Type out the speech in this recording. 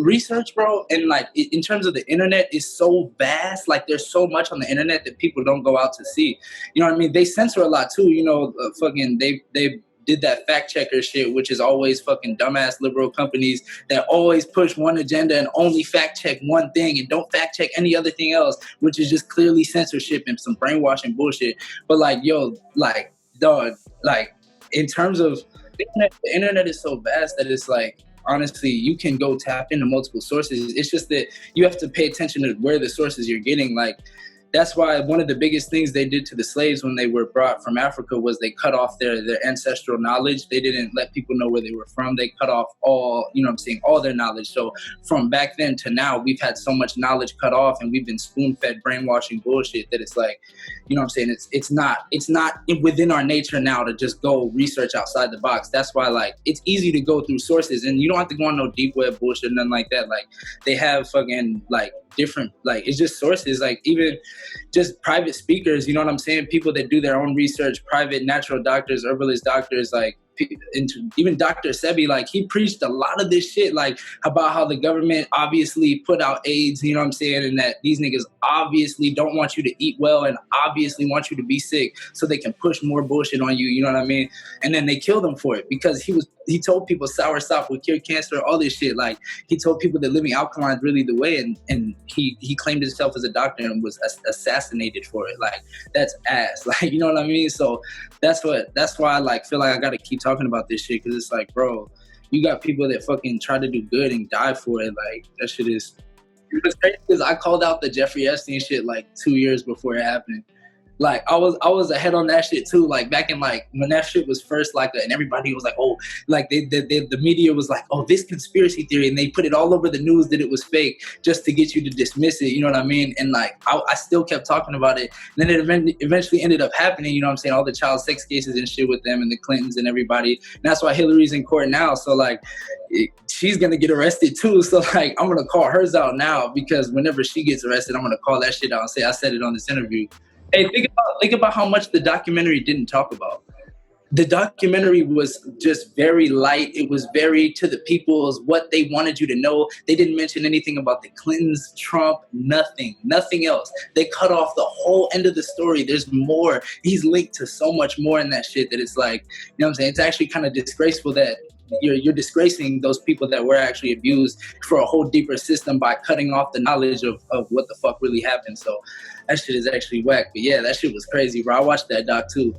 research, bro, and like in terms of the internet is so vast. Like there's so much on the internet that people don't go out to see. You know what I mean? They censor a lot too. You know, fucking they did that fact checker shit, which is always fucking dumbass liberal companies that always push one agenda and only fact check one thing and don't fact check any other thing else, which is just clearly censorship and some brainwashing bullshit. But like, yo, like, dog, like in terms of the internet is so vast that it's like, honestly, you can go tap into multiple sources. It's just that you have to pay attention to where the sources you're getting. Like, that's why one of the biggest things they did to the slaves when they were brought from Africa was they cut off their ancestral knowledge. They didn't let people know where they were from. They cut off all, you know what I'm saying, all their knowledge. So from back then to now, we've had so much knowledge cut off and we've been spoon-fed brainwashing bullshit that it's like, you know what I'm saying, it's not within our nature now to just go research outside the box. That's why, like, it's easy to go through sources and you don't have to go on no deep web bullshit, nothing like that. Like, they have fucking, like, different, like, it's just sources, like even just private speakers, you know what I'm saying, people that do their own research, private natural doctors, herbalist doctors, like even Dr. Sebi, like he preached a lot of this shit, like about how the government obviously put out AIDS, you know what I'm saying, and that these niggas obviously don't want you to eat well and obviously want you to be sick so they can push more bullshit on you, you know what I mean? And then they killed him for it because he told people sour sop would cure cancer, all this shit. Like he told people that living alkaline is really the way, and he claimed himself as a doctor and was assassinated for it. Like that's ass, like, you know what I mean? So that's why I like feel like I gotta keep talking about this shit, because it's like, bro, you got people that fucking try to do good and die for it. Like that shit is. What's crazy is I called out the Jeffrey Epstein shit like 2 years before it happened. Like I was ahead on that shit too. Like back in like when that shit was first like, and everybody was like, oh, like the media was like, oh, this conspiracy theory, and they put it all over the news that it was fake just to get you to dismiss it. You know what I mean? And like I still kept talking about it. And then it eventually ended up happening. You know what I'm saying? All the child sex cases and shit with them and the Clintons and everybody. And that's why Hillary's in court now. So like she's gonna get arrested too. So like I'm gonna call hers out now, because whenever she gets arrested, I'm gonna call that shit out and say I said it on this interview. Hey, think about how much the documentary didn't talk about. The documentary was just very light. It was very to the people, what they wanted you to know. They didn't mention anything about the Clintons, Trump, nothing else. They cut off the whole end of the story. There's more. He's linked to so much more in that shit that it's like, you know what I'm saying? It's actually kind of disgraceful that you're disgracing those people that were actually abused for a whole deeper system by cutting off the knowledge of what the fuck really happened. So that shit is actually whack. But yeah, that shit was crazy, bro. I watched that doc too.